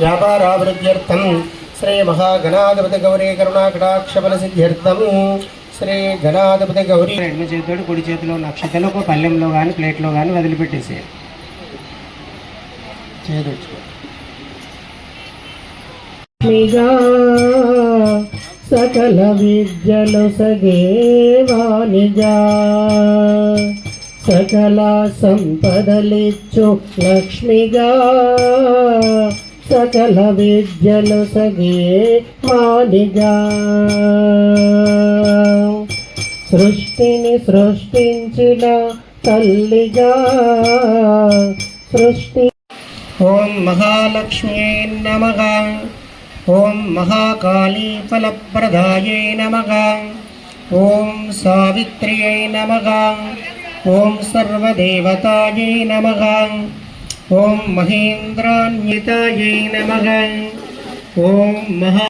వ్యాపారాభివృద్ధ్యర్థం శ్రీ మహాగణాధిపతి గౌరీ కరుణాకటాక్షబల సిద్ధ్యర్థం శ్రీ గణాధిపతి గౌరీ. ఎడమ చేతితోటి కుడి చేతిలో ఉన్న అక్షతలు ఒక పళ్ళెంలో కానీ ప్లేట్లో కానీ వదిలిపెట్టేసేయాలి. చేదొచ్చు సకల విద్యలు సగేవానిగా సకల సంపదలిచ్చు లక్ష్మిగా సకల విద్యలు సగే మానిగా సృష్టిని సృష్టించిన తల్లిగా సృష్టి. ఓం మహాలక్ష్మ్యై నమః. ఓం మహాకాళీ ఫలప్రదాయై నమః. ఓం సావిత్ర్యై నమః. ఓం సర్వదేవతాయై నమః. ఓం మహేంద్రాన్వితాయై నమః. ఓం మహా